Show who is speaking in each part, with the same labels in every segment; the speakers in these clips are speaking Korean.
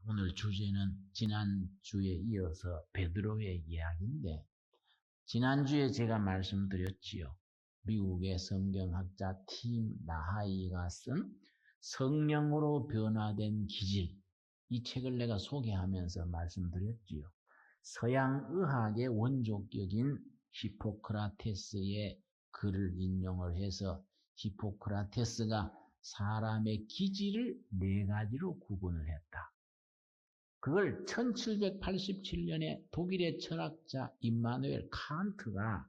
Speaker 1: 오늘 주제는 지난주에 이어서 베드로의 이야기인데, 지난주에 제가 말씀드렸지요. 미국의 성경학자 팀 라하이가 쓴 성령으로 변화된 기질, 이 책을 내가 소개하면서 말씀드렸지요. 서양 의학의 원조격인 히포크라테스의 글을 인용을 해서 히포크라테스가 사람의 기질을 4가지로 구분을 했다. 그걸 1787년에 독일의 철학자 임마누엘 칸트가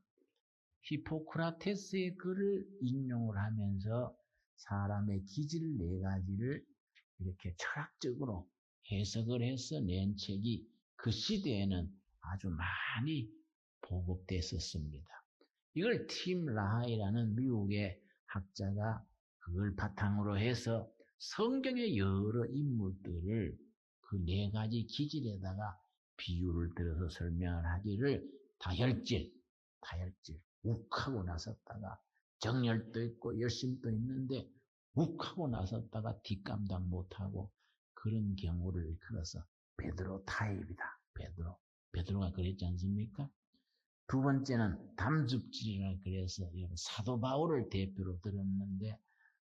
Speaker 1: 히포크라테스의 글을 인용을 하면서 사람의 기질 4가지를 이렇게 철학적으로 해석을 해서 낸 책이 그 시대에는 아주 많이 보급됐었습니다. 이걸 팀 라하이라는 미국의 학자가 그걸 바탕으로 해서 성경의 여러 인물들을 그 4가지 기질에다가 비유를 들어서 설명을 하기를 다혈질, 욱하고 나섰다가 정열도 있고 열심도 있는데 욱하고 나섰다가 뒷감당 못하고 그런 경우를 일컬어서 베드로 타입이다. 베드로가 그랬지 않습니까? 두 번째는 담즙질이라 그래서 사도 바울을 대표로 들었는데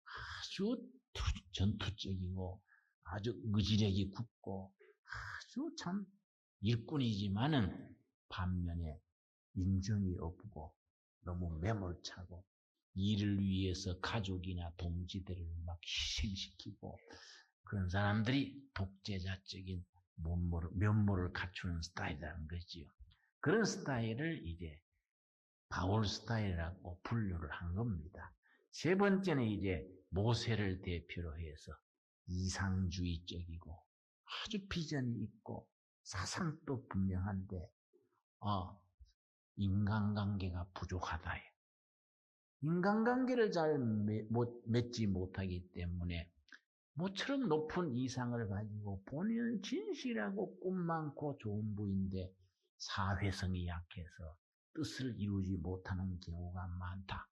Speaker 1: 아주 전투적이고 아주 의지력이 굳고 아주 참 일꾼이지만은 반면에 인정이 없고 너무 매몰차고 일을 위해서 가족이나 동지들을 막 희생시키고 그런 사람들이 독재자적인 면모를 갖추는 스타일이라는 거지요. 그런 스타일을 이제 바울 스타일이라고 분류를 한 겁니다. 세 번째는 이제 모세를 대표로 해서 이상주의적이고 아주 비전이 있고 사상도 분명한데 인간관계가 부족하다. 인간관계를 잘 맺지 못하기 때문에 모처럼 높은 이상을 가지고 본인은 진실하고 꿈 많고 좋은 부인데 사회성이 약해서 뜻을 이루지 못하는 경우가 많다.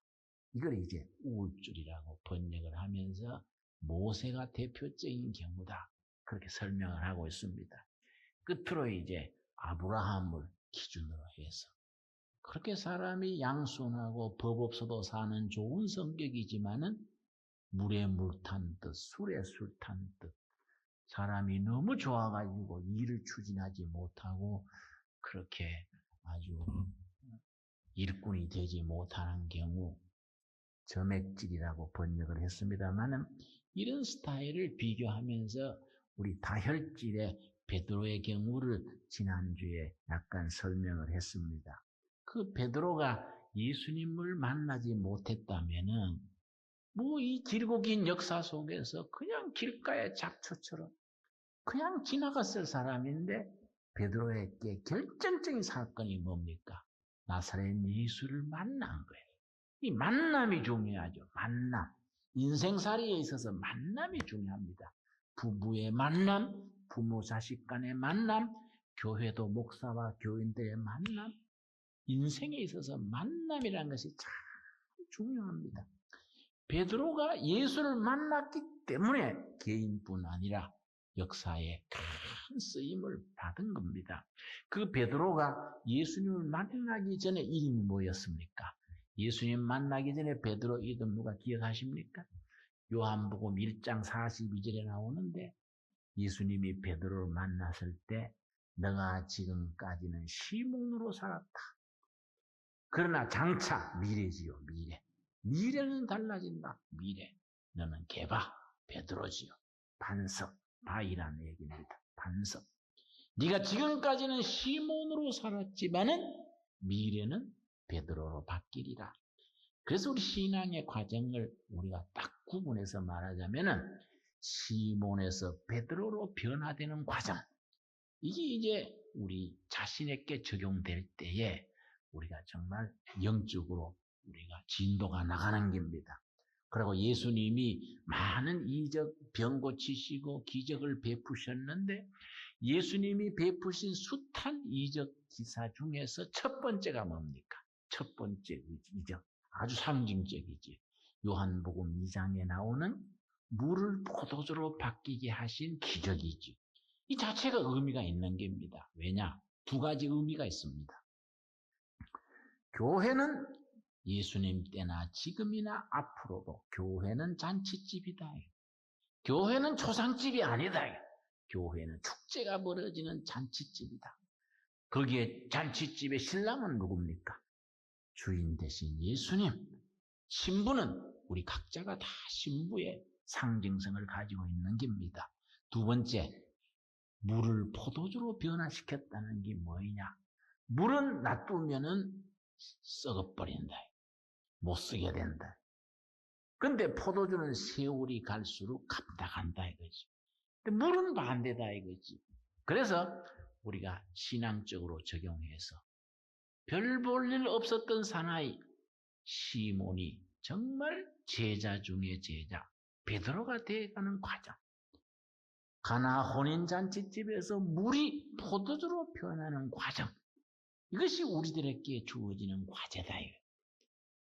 Speaker 1: 이걸 이제 우울증이라고 번역을 하면서 모세가 대표적인 경우다. 그렇게 설명을 하고 있습니다. 끝으로 이제 아브라함을 기준으로 해서 그렇게 사람이 양순하고 법 없어도 사는 좋은 성격이지만은 물에 물 탄 듯, 술에 술 탄 듯, 사람이 너무 좋아가지고 일을 추진하지 못하고 그렇게 아주 일꾼이 되지 못하는 경우 점액질이라고 번역을 했습니다만은 이런 스타일을 비교하면서 우리 다혈질의 베드로의 경우를 지난주에 약간 설명을 했습니다. 그 베드로가 예수님을 만나지 못했다면은 이 길고 긴 역사 속에서 그냥 길가의 잡초처럼 그냥 지나갔을 사람인데 베드로에게 결정적인 사건이 뭡니까? 나사렛 예수를 만난 거예요. 이 만남이 중요하죠. 만남. 인생살이에 있어서 만남이 중요합니다. 부부의 만남, 부모 자식 간의 만남, 교회도 목사와 교인들의 만남, 인생에 있어서 만남이라는 것이 참 중요합니다. 베드로가 예수를 만났기 때문에 개인뿐 아니라 역사에 큰 쓰임을 받은 겁니다. 그 베드로가 예수님을 만나기 전에 이름이 뭐였습니까? 예수님 만나기 전에 베드로 이름 누가 기억하십니까? 요한복음 1장 42절에 나오는데 예수님이 베드로를 만났을 때 너가 지금까지는 시몬으로 살았다. 그러나 장차 미래지요. 미래는 달라진다. 미래. 너는 개바, 베드로지요. 반석, 바이라는 얘기입니다. 반석. 네가 지금까지는 시몬으로 살았지만은 미래는 베드로로 바뀌리라. 그래서 우리 신앙의 과정을 우리가 딱 구분해서 말하자면은 시몬에서 베드로로 변화되는 과정. 이게 이제 우리 자신에게 적용될 때에 우리가 정말 영적으로 우리가 진도가 나가는 겁니다. 그리고 예수님이 많은 이적 병 고치시고 기적을 베푸셨는데 예수님이 베푸신 숱한 이적 기사 중에서 첫 번째가 뭡니까? 첫 번째 이적. 아주 상징적이지. 요한복음 2장에 나오는 물을 포도주로 바뀌게 하신 기적이지. 이 자체가 의미가 있는 겁니다. 왜냐? 두 가지 의미가 있습니다. 교회는 예수님 때나 지금이나 앞으로도 교회는 잔치집이다. 교회는 초상집이 아니다. 교회는 축제가 벌어지는 잔치집이다. 거기에 잔치집의 신랑은 누굽니까? 주인 대신 예수님. 신부는 우리 각자가 다 신부의 상징성을 가지고 있는 겁니다. 두 번째, 물을 포도주로 변화시켰다는 게 뭐냐? 물은 놔두면은 썩어버린다. 못 쓰게 된다. 근데 포도주는 세월이 갈수록 감당한다 이거지. 근데 물은 반대다 이거지. 그래서 우리가 신앙적으로 적용해서 별 볼 일 없었던 사나이 시몬이 정말 제자 중에 제자, 베드로가 되어가는 과정. 가나 혼인잔치집에서 물이 포도주로 변하는 과정. 이것이 우리들에게 주어지는 과제다.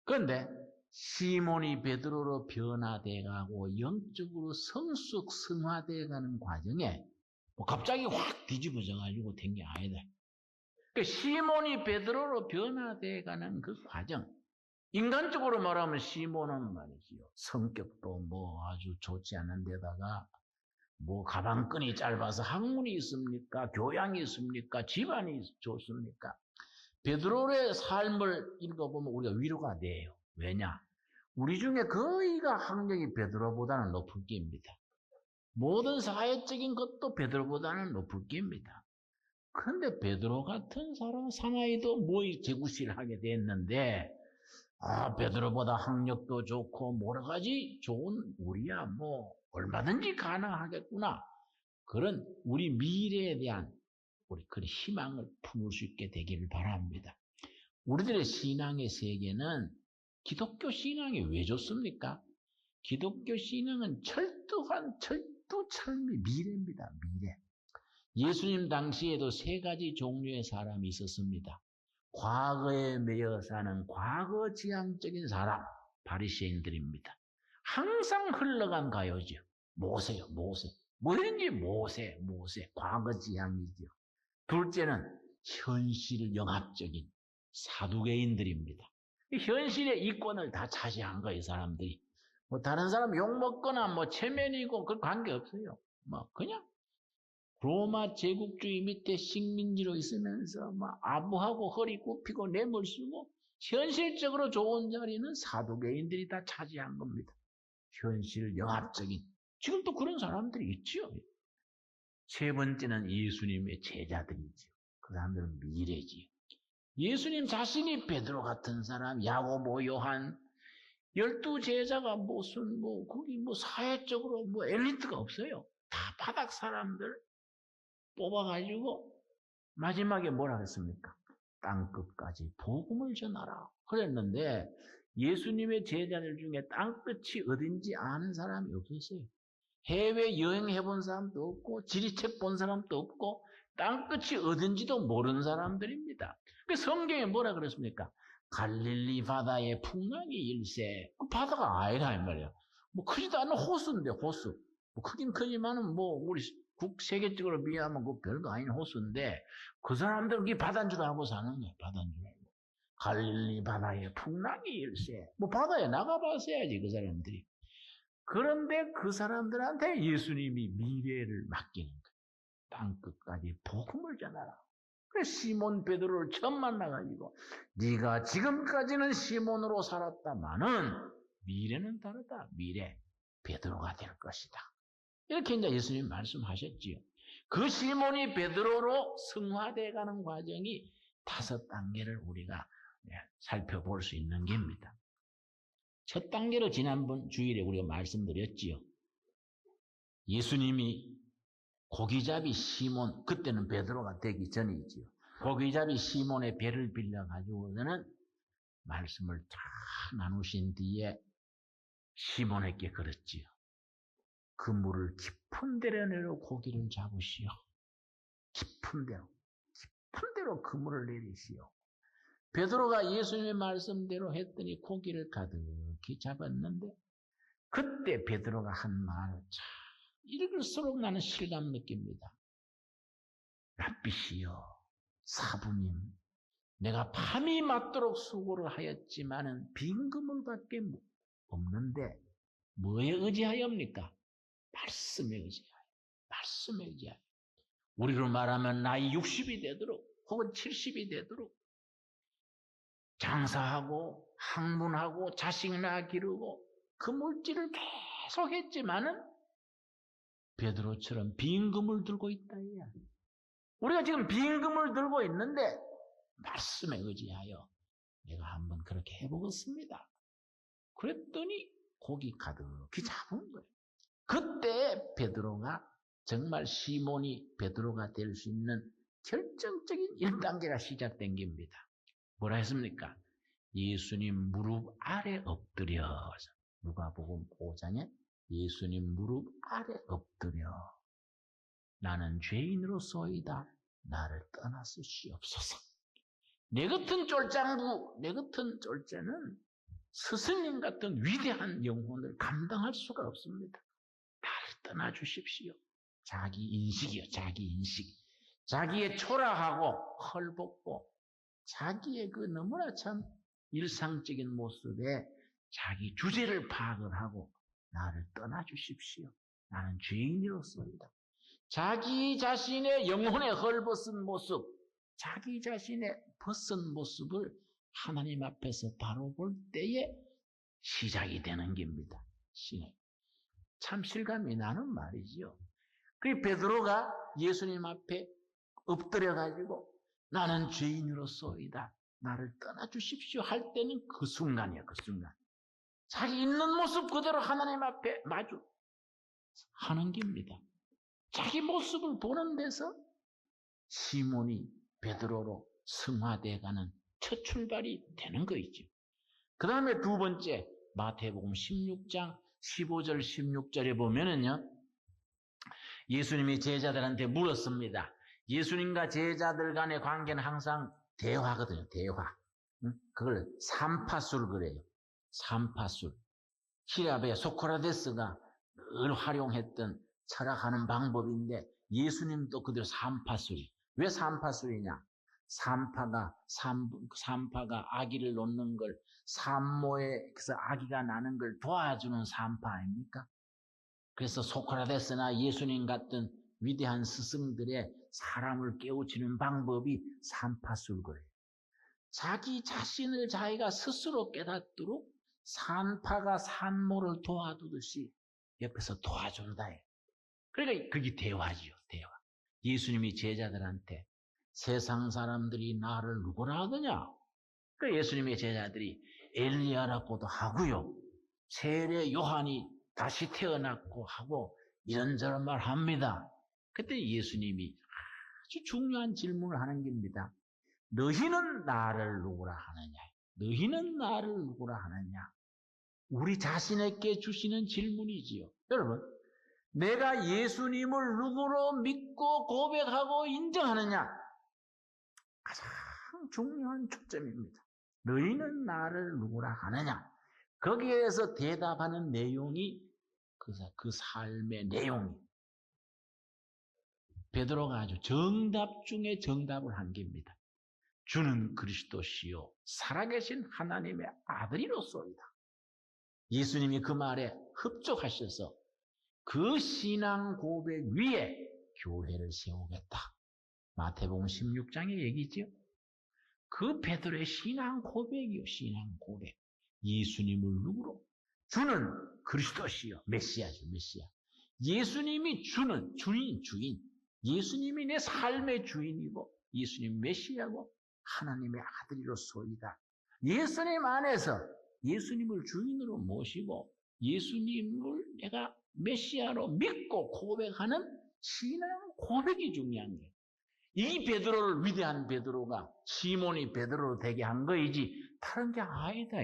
Speaker 1: 그런데 시몬이 베드로로 변화돼가고 영적으로 성숙 성화돼가는 과정에 갑자기 확 뒤집어져가지고 된 게 아니다. 그러니까 시몬이 베드로로 변화돼가는 그 과정. 인간적으로 말하면 시몬은 말이지요. 성격도 뭐 아주 좋지 않은 데다가 뭐 가방끈이 짧아서 학문이 있습니까? 교양이 있습니까? 집안이 좋습니까? 베드로의 삶을 읽어보면 우리가 위로가 돼요. 왜냐? 우리 중에 거의가 학력이 베드로보다는 높을 게입니다. 모든 사회적인 것도 베드로보다는 높을 게입니다. 그런데 베드로 같은 사람 사나이도 모의 제구실을 하게 됐는데 베드로보다 학력도 좋고 여러 가지 좋은 우리야 뭐 얼마든지 가능하겠구나. 그런 우리 미래에 대한 우리 그런 희망을 품을 수 있게 되기를 바랍니다. 우리들의 신앙의 세계는 기독교 신앙이 왜 좋습니까? 기독교 신앙은 철두철미 미래입니다. 미래. 예수님 당시에도 세 가지 종류의 사람이 있었습니다. 과거에 매여 사는 과거지향적인 사람, 바리새인들입니다. 항상 흘러간 가요죠. 모세요, 모세. 뭐든지 모세, 과거지향이죠. 둘째는 현실 영합적인 사두개인들입니다. 현실의 이권을 다 차지한 거예요, 사람들이. 뭐 다른 사람 욕먹거나 뭐 체면이고 그 관계없어요. 뭐 그냥 로마 제국주의 밑에 식민지로 있으면서 막 아부하고 허리 굽히고 뇌물 쓰고 현실적으로 좋은 자리는 사두개인들이 다 차지한 겁니다. 현실 영합적인. 지금도 그런 사람들이 있죠. 세 번째는 예수님의 제자들이죠. 그 사람들은 미래지요. 예수님 자신이 베드로 같은 사람, 야고보, 요한, 12 제자가 무슨 거기 사회적으로 엘리트가 없어요. 다 바닥 사람들 뽑아가지고 마지막에 뭐라 그랬습니까? 땅끝까지 복음을 전하라. 그랬는데 예수님의 제자들 중에 땅끝이 어딘지 아는 사람이 없었어요. 해외 여행해 본 사람도 없고 지리책 본 사람도 없고 땅끝이 어딘지도 모르는 사람들입니다. 그 성경에 뭐라 그랬습니까? 갈릴리 바다에 풍랑이 일세. 그 바다가 아니라 이 말이야. 크지도 않은 호수인데 호수. 크긴 크지만은 우리 세계적으로 비하면 그 별거 아닌 호수인데 그 사람들은 이 바다인 줄 알고 사는 거예요. 바다인 줄 알고. 갈릴리 바다에 풍랑이 일세. 바다에 나가봤어야지 그 사람들이. 그런데 그 사람들한테 예수님이 미래를 맡기는 거예요. 땅끝까지 복음을 전하라. 그래서 시몬 베드로를 처음 만나가지고 네가 지금까지는 시몬으로 살았다마는 미래는 다르다. 미래 베드로가 될 것이다. 이렇게 이제 예수님 말씀하셨지요. 그 시몬이 베드로로 성화되어가는 과정이 5단계를 우리가 살펴볼 수 있는 겁니다. 첫 단계로 지난번 주일에 우리가 말씀드렸지요. 예수님이 고기잡이 시몬, 그때는 베드로가 되기 전이지요. 고기잡이 시몬의 배를 빌려가지고는 말씀을 다 나누신 뒤에 시몬에게 그랬지요. 그물을 깊은 데로 내려 고기를 잡으시오. 깊은 데로 그물을 내리시오. 베드로가 예수님의 말씀대로 했더니 고기를 가득히 잡았는데 그때 베드로가 한 말을 참 읽을수록 나는 실감 느낍니다. 햇빛이여 사부님, 내가 밤이 맞도록 수고를 하였지만은 빈 그물밖에 없는데 뭐에 의지하여입니까? 말씀에 의지하여. 말씀에 의지하여. 우리로 말하면 나이 60이 되도록 혹은 70이 되도록 장사하고 학문하고 자식 낳아 기르고 그 물질을 계속 했지만은 베드로처럼 빈 그물 들고 있다. 우리가 지금 빈 그물 들고 있는데 말씀에 의지하여 내가 한번 그렇게 해보겠습니다. 그랬더니 고기 가득히 잡은 거예요. 그때 베드로가 정말 시몬이 베드로가 될 수 있는 결정적인 1단계가 시작된 겁니다. 뭐라 했습니까? 예수님 무릎 아래 엎드려. 누가복음 5장에 예수님 무릎 아래 엎드려. 나는 죄인으로소이다. 나를 떠나시옵소서. 내 같은 쫄장부, 내 같은 쫄자는 스승님 같은 위대한 영혼을 감당할 수가 없습니다. 나를 떠나주십시오. 자기 인식이요, 자기 인식. 자기의 초라하고 헐벗고 자기의 그 너무나 참 일상적인 모습에 자기 주제를 파악을 하고 나를 떠나주십시오. 나는 죄인이로소이다. 자기 자신의 영혼의 헐벗은 모습, 자기 자신의 벗은 모습을 하나님 앞에서 바로 볼 때에 시작이 되는 겁니다. 참 실감이 나는 말이지요. 그 베드로가 예수님 앞에 엎드려가지고 나는 죄인으로소이다. 나를 떠나주십시오 할 때는 그 순간이에요. 그 순간. 자기 있는 모습 그대로 하나님 앞에 마주 하는 겁니다. 자기 모습을 보는 데서 시몬이 베드로로 승화되어가는 첫 출발이 되는 거이죠. 그 다음에 두 번째 마태복음 16장 15절 16절에 보면은요, 예수님이 제자들한테 물었습니다. 예수님과 제자들 간의 관계는 항상 대화거든요. 대화. 그걸 삼파술 그래요. 삼파술. 히랍의 소크라테스가 늘 활용했던 철학하는 방법인데 예수님도 그대로 삼파술이. 왜 삼파술이냐? 삼파가 아기를 놓는 걸, 산모에서 아기가 나는 걸 도와주는 삼파 아닙니까? 그래서 소크라테스나 예수님 같은 위대한 스승들의 사람을 깨우치는 방법이 삼파술 거예요. 자기 자신을 자기가 스스로 깨닫도록 산파가 산모를 도와주듯이 옆에서 도와준다. 그러니까 그게 대화지요, 대화. 예수님이 제자들한테 세상 사람들이 나를 누구라 하더냐? 그 예수님의 제자들이 엘리야라고도 하고요. 세례 요한이 다시 태어났고 하고 이런저런 말 합니다. 그때 예수님이 아주 중요한 질문을 하는 겁니다. 너희는 나를 누구라 하느냐? 너희는 나를 누구라 하느냐? 우리 자신에게 주시는 질문이지요. 여러분, 내가 예수님을 누구로 믿고 고백하고 인정하느냐? 가장 중요한 초점입니다. 너희는 나를 누구라 하느냐? 거기에서 대답하는 내용이 그 삶의 내용이에요. 베드로가 아주 정답 중에 정답을 한 겁니다. 주는 그리스도시요 살아계신 하나님의 아들이로소이다. 예수님이 그 말에 흡족하셔서 그 신앙 고백 위에 교회를 세우겠다. 마태복음 16장의 얘기죠. 그 베드로의 신앙 고백이요, 신앙 고백. 예수님을 누구로? 주는 그리스도시요, 메시아죠, 메시아. 예수님이 주는 주인. 예수님이 내 삶의 주인이고 예수님 메시아고 하나님의 아들이로소이다. 예수님 안에서 예수님을 주인으로 모시고 예수님을 내가 메시아로 믿고 고백하는 신앙 고백이 중요한 거예요. 이 베드로를 위대한 베드로가 시몬이 베드로로 되게 한 거이지 다른 게 아니다.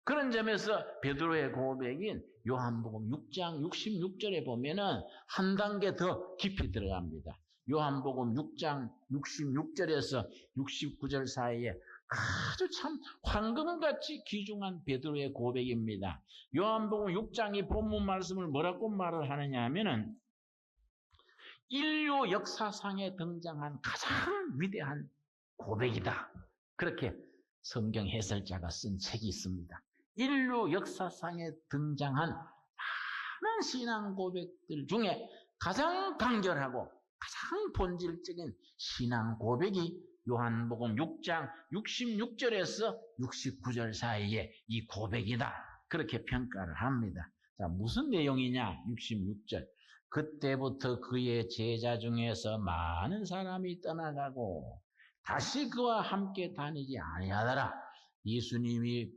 Speaker 1: 그런 점에서 베드로의 고백인 요한복음 6장 66절에 보면은 한 단계 더 깊이 들어갑니다. 요한복음 6장 66절에서 69절 사이에 아주 참 황금같이 귀중한 베드로의 고백입니다. 요한복음 6장이 본문 말씀을 뭐라고 말을 하느냐 하면은 인류 역사상에 등장한 가장 위대한 고백이다. 그렇게 성경 해설자가 쓴 책이 있습니다. 인류 역사상에 등장한 많은 신앙 고백들 중에 가장 간결하고 가장 본질적인 신앙 고백이 요한복음 6장 66절에서 69절 사이에 이 고백이다. 그렇게 평가를 합니다. 자, 무슨 내용이냐? 66절. 그때부터 그의 제자 중에서 많은 사람이 떠나가고 다시 그와 함께 다니지 아니하더라. 예수님이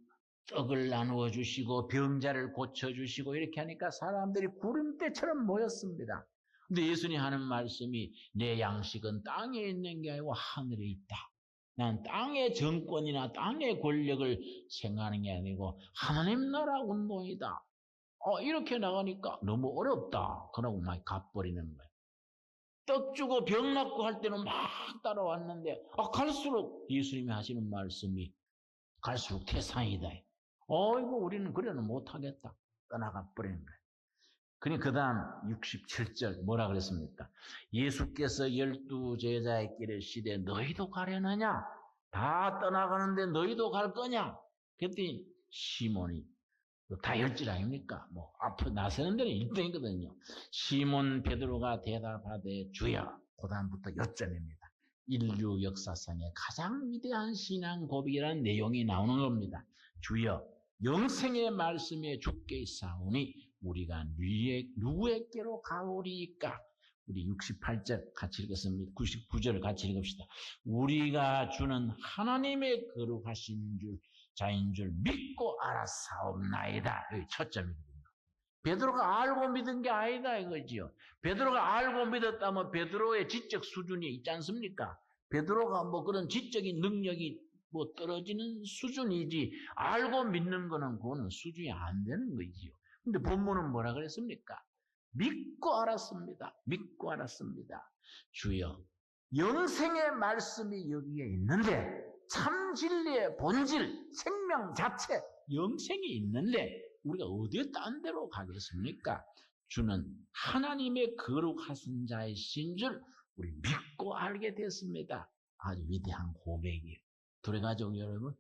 Speaker 1: 떡을 나누어 주시고 병자를 고쳐 주시고 이렇게 하니까 사람들이 구름대처럼 모였습니다. 근데 예수님이 하는 말씀이 내 양식은 땅에 있는 게 아니고 하늘에 있다. 난 땅의 정권이나 땅의 권력을 생각하는 게 아니고 하나님 나라 운동이다. 이렇게 나가니까 너무 어렵다. 그러고 막 가버리는 거예요. 떡 주고 병 낫고 할 때는 막 따라왔는데 갈수록 예수님이 하시는 말씀이 갈수록 태산이다. 이거 우리는 그래는 못하겠다. 떠나가 버리는 거예요. 그러니 그 다음 67절 뭐라 그랬습니까? 예수께서 12 제자에게 이르시되 너희도 가려느냐? 다 떠나가는데 너희도 갈 거냐? 그랬더니 시몬이 다혈질 아닙니까? 앞에 나서는 데는 1등이거든요. 시몬 베드로가 대답하되 주여, 그 다음부터 요점입니다. 인류 역사상의 가장 위대한 신앙 고백이라는 내용이 나오는 겁니다. 주여, 영생의 말씀에 주께 있사오니 우리가 누구에게로 가오리이까? 우리 68절 같이 읽었습니다. 99절을 같이 읽읍시다. 우리가 주는 하나님의 거룩하신 자인 줄 믿고 알았사옵나이다. 여기 첫 점이거든요. 베드로가 알고 믿은 게 아니다 이거지요. 베드로가 알고 믿었다면 베드로의 지적 수준이 있지 않습니까? 베드로가 그런 지적인 능력이 떨어지는 수준이지 알고 믿는 거는 그거는 수준이 안 되는 거지요. 근데 본문은 뭐라 그랬습니까? 믿고 알았습니다. 믿고 알았습니다. 주여, 영생의 말씀이 여기에 있는데 참 진리의 본질, 생명 자체, 영생이 있는데 우리가 어디에 딴 데로 가겠습니까? 주는 하나님의 거룩하신 자이신 줄 우리 믿고 알게 됐습니다. 아주 위대한 고백이에요. 둘의 가족 여러분,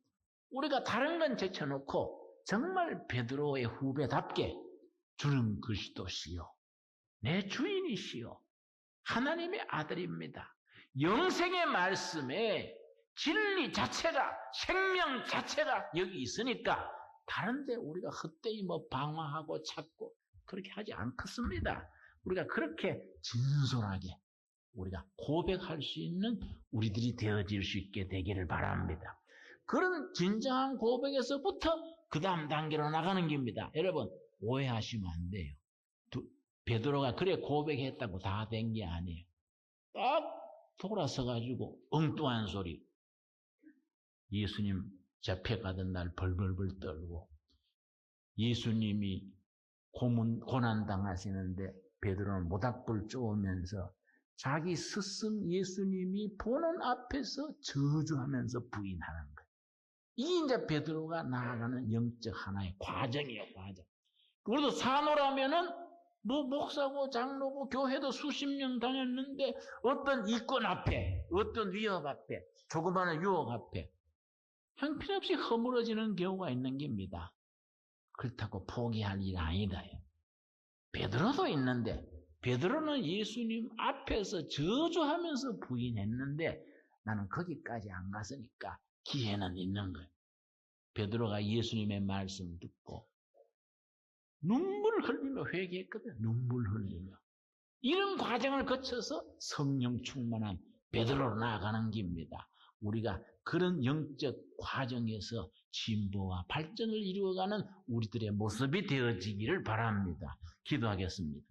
Speaker 1: 우리가 다른 건 제쳐놓고 정말 베드로의 후배답게 주는 그리스도시요, 내 주인이시요, 하나님의 아들입니다. 영생의 말씀에 진리 자체가, 생명 자체가 여기 있으니까 다른데 우리가 헛되이 방황하고 찾고 그렇게 하지 않겠습니다. 우리가 그렇게 진솔하게 우리가 고백할 수 있는 우리들이 되어질 수 있게 되기를 바랍니다. 그런 진정한 고백에서부터 그 다음 단계로 나가는 겁니다. 여러분, 오해하시면 안 돼요. 베드로가 그래 고백했다고 다 된 게 아니에요. 딱 돌아서가지고 엉뚱한 소리. 예수님 잡혀가던 날 벌벌벌 떨고 예수님이 고난당하시는데 베드로는 모닥불 쪼으면서 자기 스승 예수님이 보는 앞에서 저주하면서 부인하는 거예요. 이게 이제 베드로가 나아가는 영적 하나의 과정이에요, 과정. 우리도 산호라면은 목사고 장로고 교회도 수십 년 다녔는데 어떤 이권 앞에, 어떤 위협 앞에, 조그마한 유혹 앞에 형편없이 허물어지는 경우가 있는 겁니다. 그렇다고 포기할 일 아니다. 베드로도 있는데 베드로는 예수님 앞에서 저주하면서 부인했는데 나는 거기까지 안 갔으니까 기회는 있는 거예요. 베드로가 예수님의 말씀 듣고 눈물 흘리며 회개했거든. 눈물 흘리며. 이런 과정을 거쳐서 성령 충만한 베드로로 나아가는 겁니다. 우리가 그런 영적 과정에서 진보와 발전을 이루어가는 우리들의 모습이 되어지기를 바랍니다. 기도하겠습니다.